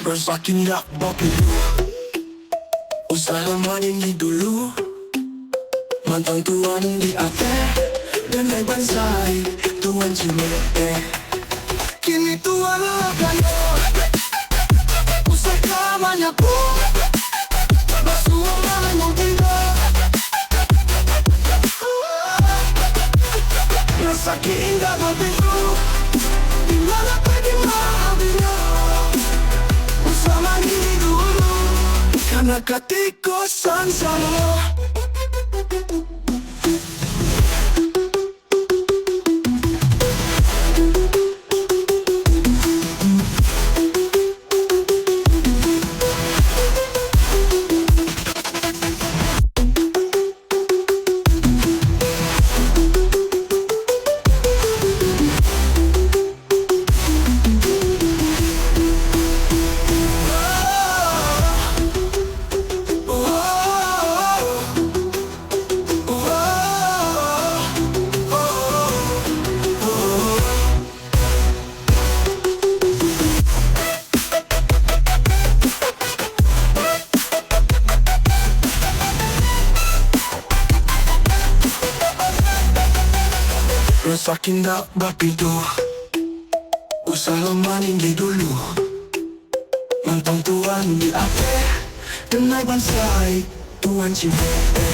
Bersakindak bapilu, usaha meninggi dulu. Mantan tuan di ate, dan naik bansai tuan cimete. Kini tuan lakano, usaha manyaku, basuh malam mobilnya. Rasaki indah bapilu, dimana pergi mahabinya. Usaha ini dulu, karena ketikosan sama. Rasakindak bapido, usaha meninggi dulu. Mantan tuan di ate, dan naik bansai tuan cimete.